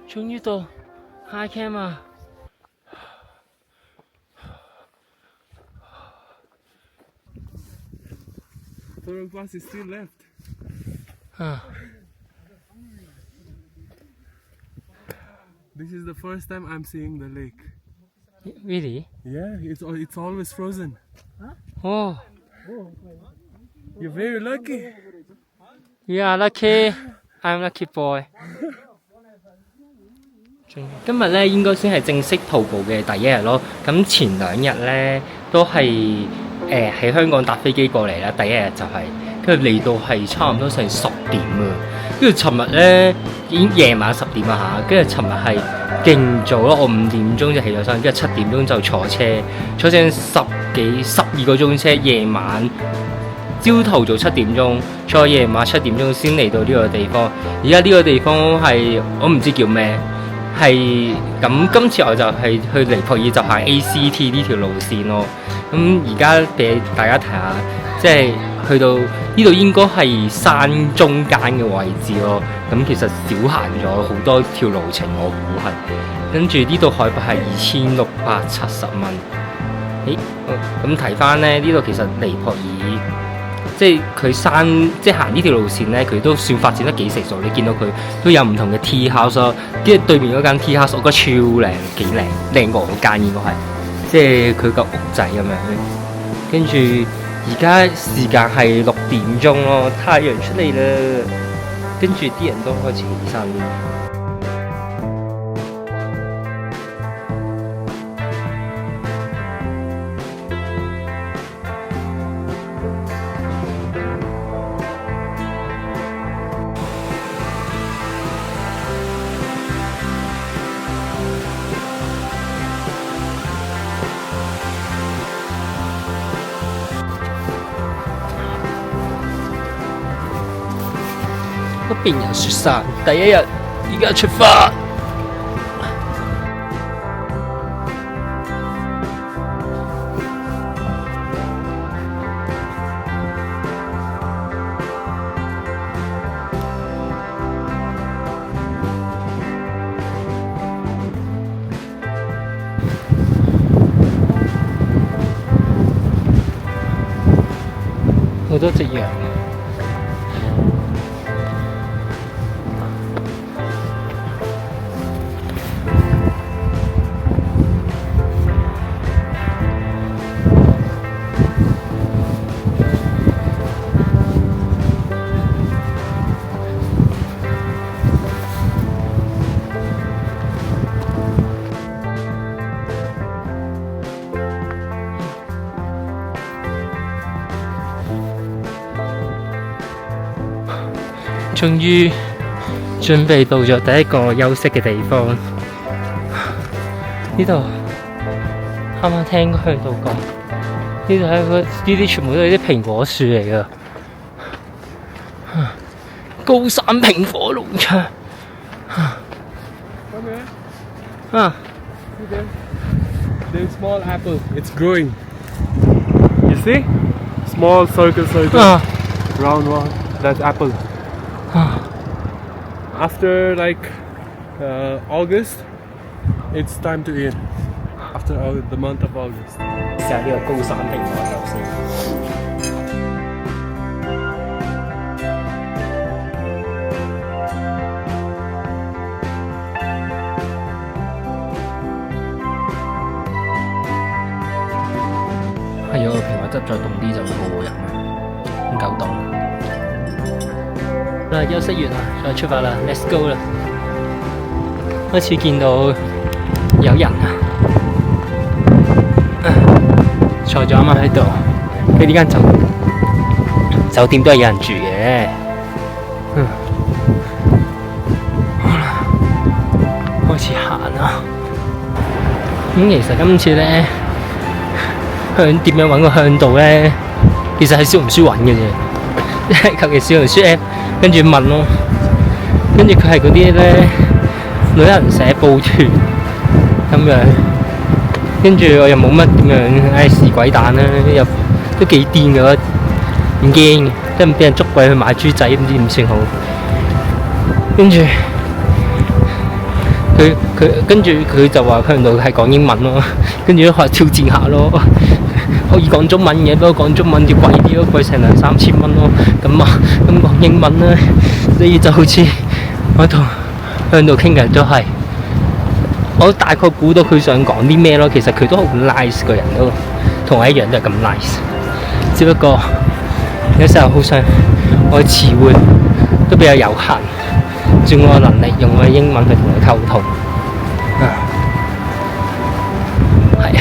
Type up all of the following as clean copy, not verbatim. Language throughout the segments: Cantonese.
終於到 high camp 啊！Four of us is still left. 啊 This is the first time I'm seeing the lake. Really? Yeah, it's always frozen. Oh, You're very lucky. you are lucky. I'm lucky boy. 今日咧應該先係正式徒步嘅第一日咯。咁前2日咧都係喺香港搭飛機過嚟啦。第一日就係跟住嚟到係差唔多成10點啊。跟住尋日咧已經夜晚10點啊嚇。跟住尋日係勁早咯，我5點鐘就起咗身，跟住7點鐘就坐成12個鐘車，夜晚朝頭早7點鐘，再夜晚7點鐘先嚟到呢個地方。而家呢個地方係我唔知叫咩。係咁，今次我就係去尼泊爾就行 ACT 呢條路線咯。咁而家俾大家睇下，即係去到呢度應該係山中間嘅位置咯。咁其實少行咗好多條路程，我估係。跟住呢度海拔係2670米。咁睇翻咧，呢度其實尼泊爾。即係佢山，即係行呢條路線咧，佢都算發展得幾成熟。你見到佢都有唔同嘅 tea house 咯，跟住對面嗰間 tea house 我覺得超靚，幾靚過嗰間應該係，即係佢個屋仔咁樣。跟住而家時間係6點鐘咯，太陽出嚟啦，跟住啲人都開始起身。嗰邊有雪山，第一日，而家出發。好多隻羊。終於準備到咗第一個休息嘅地方，呢度啱啱聽佢度講，呢度係呢啲全部都係啲蘋果樹嚟㗎，高山蘋果農場。啊 There's small apple. It's growing. You see? Small circle. 啊 Round one. That's apple. 啊 After like August, it's time to eat. After the month of August. 試下呢個高山蘋果酒先。係啊，蘋果汁再凍啲就會好好飲啊，咁夠凍。嗱，休息完啦，再出發啦 ，Let's go 啦！開始見到有人啊，坐咗啱啱喺度，佢呢間酒店都係有人住嘅。好啦，開始行啦。咁其實今次咧，點樣揾個向導咧？其實喺小紅書揾嘅啫，即係求其小紅書 app。跟住問咯，跟住佢係嗰啲咧旅行社報團咁樣，跟住我又冇乜點樣，是鬼蛋啦，又都幾癲嘅，唔驚嘅，即係俾人捉鬼去買豬仔，唔知點算好。跟住佢跟住佢就話向度係講英文咯，跟住都話挑戰下咯。可以講中文嘅，不過講中文要貴啲咯，貴成2、3千蚊咯。咁講英文咧，所以就好似我同向度傾偈都係，我大概估到佢想講啲咩咯。其實佢都好 nice 個人都，同我一樣都係咁 nice。只不過有時候好想我嘅詞彙都比較有限，盡我能力用我嘅英文去同佢溝通。係啊，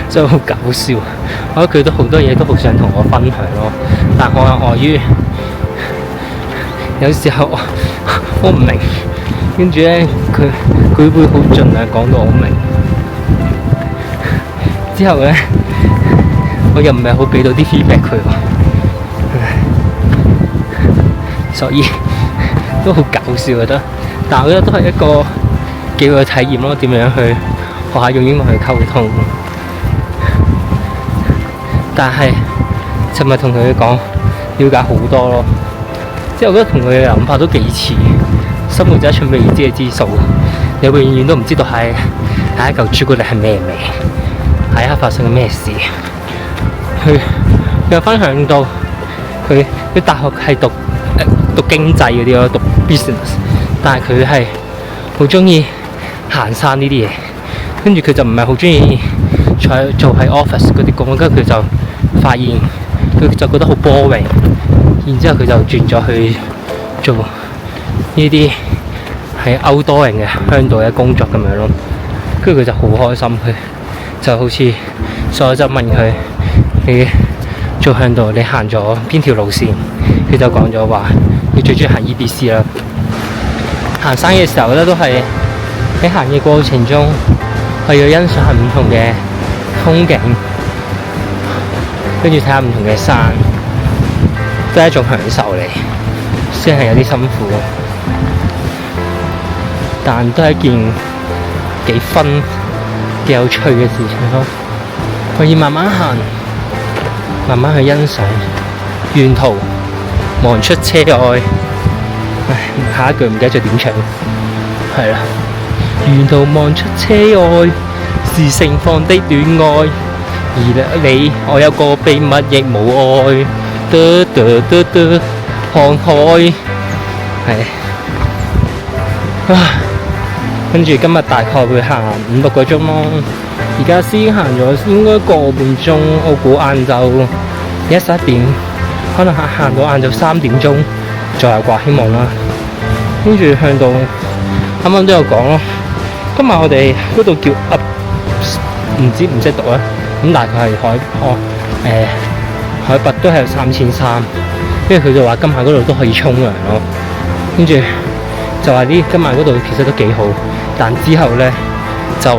所以好搞笑。我覺得佢都好多嘢都好想同我分享咯，但我又礙於有時候我唔明，跟住咧佢會好盡量講到我明，之後咧我又唔係好俾到啲 feedback 佢喎，所以都好搞笑覺得。但係我覺得都係一個幾好嘅體驗咯，點樣去學下用英文去溝通。但係尋日同佢講了解好多咯，即係我覺得同佢嘅諗法都幾似。生活就一場未知嘅之數，你永遠都唔知道係下一嚿朱古力係咩味，下一刻發生嘅咩事。佢又分享到佢大學係讀經濟嗰啲咯，讀 business， 但係佢係好中意行山呢啲嘢，跟住佢就唔係好中意做喺 office 嗰啲工，跟住佢就發現佢就覺得好 boring， 然之後佢就轉咗去做呢啲喺outdoor嘅向度嘅工作咁樣咯。跟住佢就好開心，佢就好似所有就問佢，你做向度你行咗邊條路線？佢就講咗話佢最中意行 EBC 啦。行山嘅時候咧，都係喺行嘅過程中係要欣賞唔同嘅風景，跟住睇下唔同嘅山，都係一種享受嚟。雖然係有啲辛苦，但都係一件幾分幾有趣嘅事情咯。可以慢慢行，慢慢去欣賞，沿途望出車外。下一句唔記得咗點唱，係啦。沿途望出車外，是盛放的戀愛。而你我有個秘密亦無愛，看海係跟住今日大概會行5-6個鐘咯。而家先行咗應該個半鐘，我估晏晝11點，可能行到晏晝3點鐘左右啩，希望啦。跟住向到啱啱都有講咯，今日我哋嗰度叫 Up， 唔識讀啊。咁大概係海拔都係有3300，跟住佢就話今晚嗰度都可以沖涼咯。跟住就話今晚嗰度其實都幾好，但之後咧就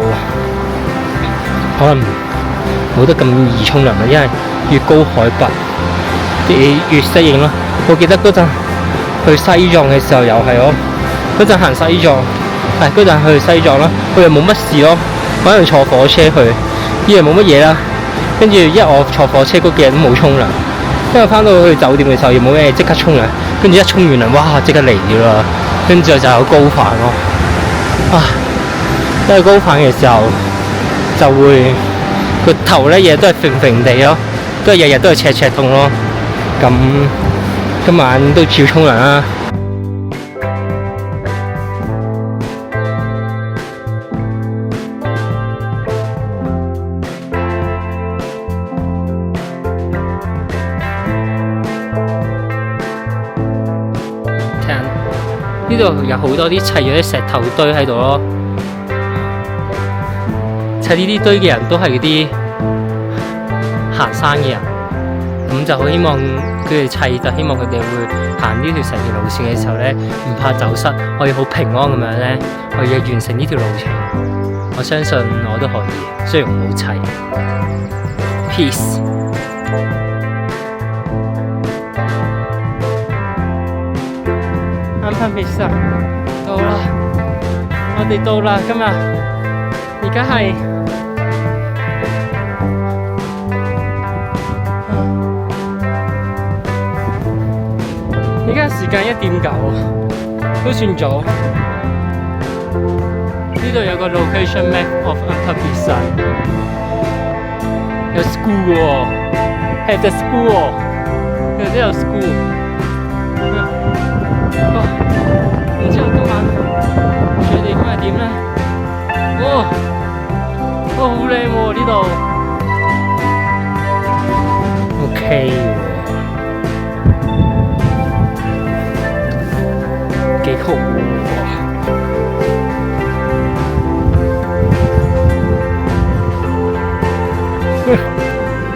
可能冇得咁易沖涼啦，因為越高海拔你越適應咯。我記得嗰陣去西藏嘅時候又係咯，嗰陣行西藏，嗰陣去西藏啦，佢又冇乜事咯，可能坐火車去，以為冇乜嘢啦。跟住我坐火車嗰幾日都冇沖涼，因為翻到去酒店嘅時候又冇咩即刻沖涼，跟住一沖完涼，哇！即刻嚟咗啦，跟住就有高反咯。因為高反嘅時候就會個頭咧嘢都係揈揈地咯，都係日日都係赤痛咯。咁今晚都照沖涼啦。呢度有好多啲砌咗啲石頭堆喺度咯，砌呢啲堆嘅人都係嗰啲行山嘅人，咁就好希望佢哋砌，就希望佢哋會行呢條成條路線嘅時候咧，唔怕走失，可以好平安咁樣咧，可以完成呢條路程。我相信我都可以，雖然我冇砌。Peace。啱返 Pizza 到啦，我哋到啦，今日而家係時間1點9，都算早。呢度有個 location map of Antapisan， 有 school 嘅喎，have the school 喎，佢哋都有 school。唔知我今晚住嘅地方係點咧？好靚喎呢度。OK 喎，幾好喎。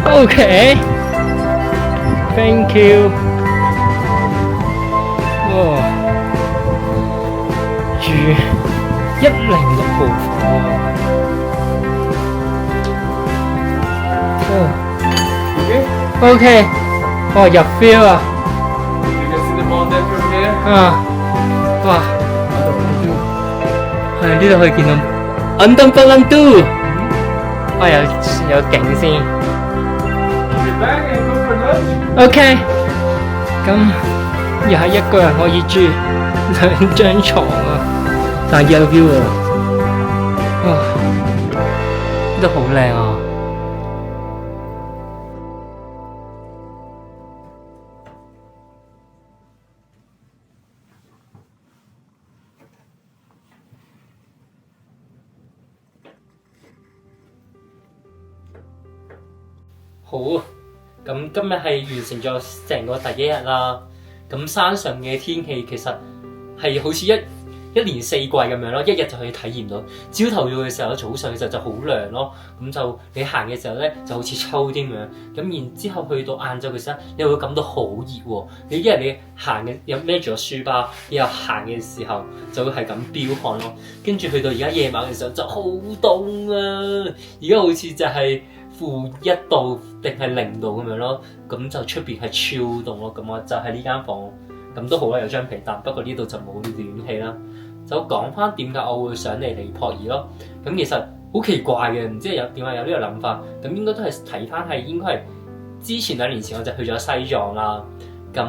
OK， thank you。住106號房。OK， 入 feel 啊！ You can see the mountain from here. 哇！係呢度可以見到 Andam Palantu。有景先。Get back and go for lunch. OK， 咁又係一個人可以住2張床啊，但係有 view 喎。呢度好靚啊！好，咁今日係完成咗成個第一日啦。咁山上嘅天氣其實係好似一年四季咁樣咯，一日就可以體驗到。朝頭早嘅時候，早上嘅時候就好涼咯，咁就你行嘅時候咧就好似秋天咁樣。咁然之後去到晏晝嘅時候，你會感到好熱喎。因為你行嘅有孭住個書包，你又行嘅時候就會係咁飆汗咯。跟住去到而家夜晚嘅時候就好凍啊！而家好似就係-1度定係0度咁樣咯，咁就出邊係超凍咯。咁我就喺呢間房，咁都好啦，有張被單，不過呢度就冇暖氣啦。就講翻點解我會想嚟尼泊爾咯。咁其實好奇怪嘅，唔知點解有呢個諗法。咁應該都係睇翻係應該係之前2年前我就去咗西藏啦。咁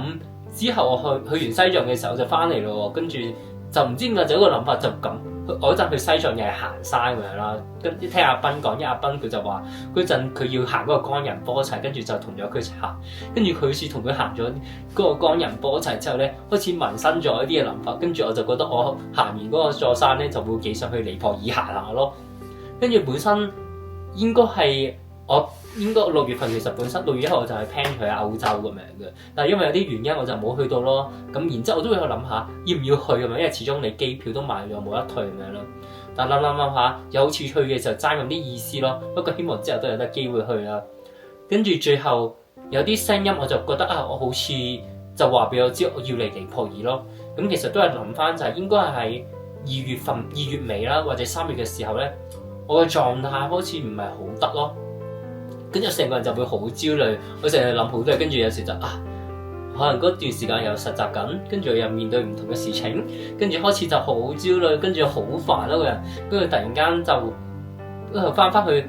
之後我去完西藏嘅時候就翻嚟咯，跟住就唔知點解就有一個諗法就咁。我嗰陣去西藏又係行山咁樣啦，跟聽阿斌講，因為阿斌佢就話嗰陣佢要行嗰個岡仁波齊，跟住就同咗佢行，跟住佢好似同佢行咗嗰個岡仁波齊之後咧，開始萌生咗一啲嘅諗法，跟住我就覺得我行完嗰個座山咧，就會幾想去尼泊爾行下咯。跟住本身應該6月份，其實本身6月1號我就係 plan 去歐洲咁樣嘅，但係因為有啲原因我就冇去到咯。咁然之後我都會去諗下要唔要去咁樣，因為始終你機票都買咗冇得退咁樣咯。但諗下又好似去嘅時候爭咁啲意思咯。不過希望之後都有得機會去啦。跟住最後有啲聲音我就覺得我好似就話俾我知我要嚟尼泊爾咯。咁其實都係諗翻就係應該係喺2月尾啦，或者3月嘅時候咧，我嘅狀態好似唔係好得咯。跟住成個人就會好焦慮，我成日諗好多嘢，跟住有時就可能嗰段時間又實習緊，跟住又面對唔同嘅事情，跟住開始就好焦慮，跟住好煩咯個人，跟住突然間就翻去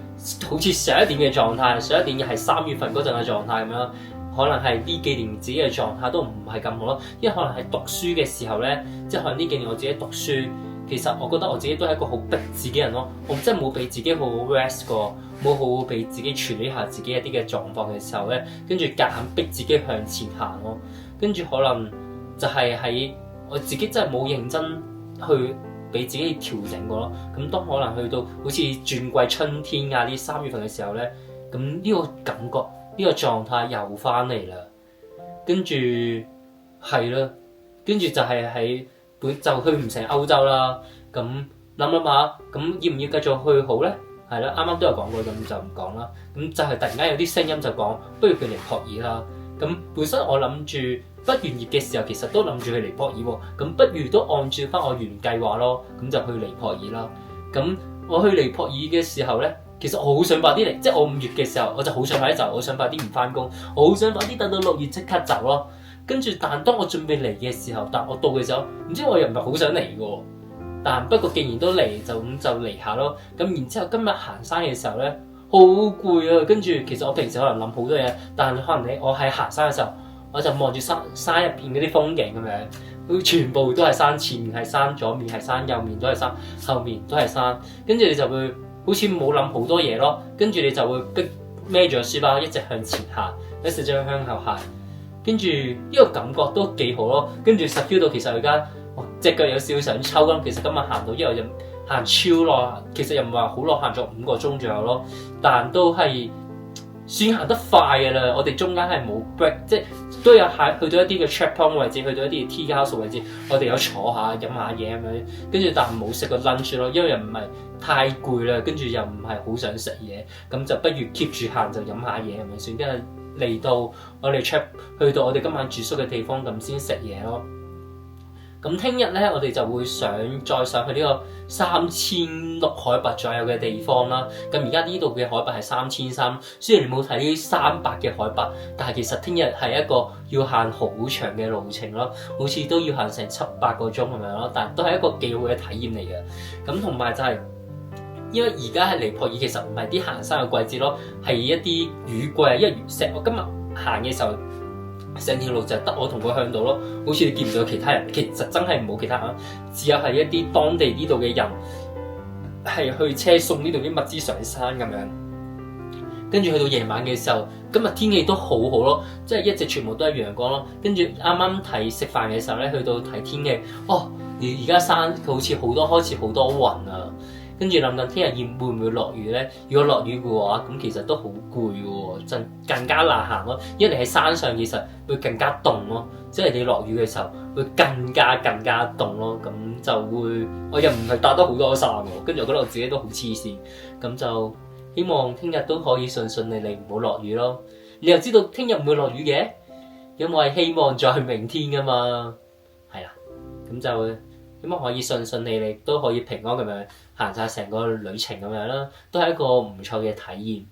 好似11點嘅狀態，11點又係3月份嗰陣嘅狀態咁樣，可能係呢幾年自己嘅狀態都唔係咁好咯，因為可能係讀書嘅時候咧，即係可能呢幾年我自己讀書。其實我覺得我自己都係一個好逼自己人咯，我真係冇俾自己好好 rest 過，冇好好俾自己處理下自己一啲嘅狀況嘅時候咧，跟住夾硬逼自己向前行咯，跟住可能就係喺我自己真係冇認真去俾自己調整過咯。咁當可能去到好似轉季春天啊呢3月份嘅時候咧，咁呢個感覺呢個狀態又翻嚟啦，跟住係啦，跟住就係喺就去唔成歐洲啦，咁諗下，咁要唔要繼續去好咧？係啦，啱啱都有講過，咁就唔講啦。咁就係突然間有啲聲音就講，不如去尼泊爾啦。咁本身我諗住畢完業嘅時候，其實都諗住去尼泊爾喎。咁不如都按照翻我原計劃咯，咁就去尼泊爾啦。咁我去尼泊爾嘅時候咧，其實我好想快啲嚟，即係我5月嘅時候，我就好想快啲走，我想快啲唔翻工，我好想快啲等到6月即刻走咯。跟住，但當我準備嚟嘅時候，但我到嘅時候，唔知我又唔係好想嚟嘅喎。但不過既然都嚟，就嚟下咯。咁然之後今日行山嘅時候咧，好攰啊。跟住其實我平時可能諗好多嘢，但可能我喺行山嘅時候，我就望住山入邊嗰啲風景咁樣，佢全部都係山，前面係山，左面係山，右面都係山，後面都係山，跟住你就會好似冇諗好多嘢咯，跟住你就會孭住個書包一直向前行，一直向後行，跟住呢個感覺都幾好咯，跟住實 feel 到其實而家隻腳有少少想抽筋，其實今日行到之後就行超耐，其實又唔係話好耐，行咗5個鐘左右咯，但都係算行得快嘅啦。我哋中間係冇 break， 即係都有去到一啲嘅 checkpoint 位置，去到一啲 tea house 位置，我哋有坐下飲下嘢咁樣，跟住但係冇食個 lunch 咯，因為又唔係太攰啦，跟住又唔係好想食嘢，咁就不如 keep 住行就飲下嘢咁樣算，跟住嚟到我哋去到我哋今晚住宿嘅地方咁先食嘢咯。咁聽日咧，我哋就會再上去呢個3000海拔左右嘅地方啦。咁而家呢度嘅海拔係3300，雖然你冇睇呢300嘅海拔，但係其實聽日係一個要行好長嘅路程咯，好似都要行成7-8個鐘咁樣咯。但係都係一個幾好嘅體驗嚟嘅。咁同埋就係、因為而家係尼泊爾，其實唔係啲行山嘅季節咯，係一啲雨季。因為我今日行嘅時候，成條路就係得我同佢向導咯，好似你見唔到其他人，其實真係冇其他人，只有係一啲當地呢度嘅人係去車送呢度啲物資上山咁樣。跟住去到夜晚嘅時候，今日天氣都好好咯，即係一直全部都係陽光咯。跟住啱啱睇食飯嘅時候咧，去到睇天氣，而家山好似開始好多雲啊。跟住諗緊聽日會唔會落雨咧？如果落雨嘅話，咁其實都好攰嘅喎，就更加難行咯。因為你喺山上其實會更加凍咯，即係你落雨嘅時候會更加凍咯。咁就會我又唔係帶得好多衫喎，跟住我覺得我自己都好黐線。咁就希望聽日都可以順順利利，唔好落雨咯。你又知道聽日唔會落雨嘅，因為希望在明天㗎嘛。係啦，咁就希望可以順順利利，都可以平安咁樣行晒成個旅程咁樣啦，都係一個唔錯嘅體驗。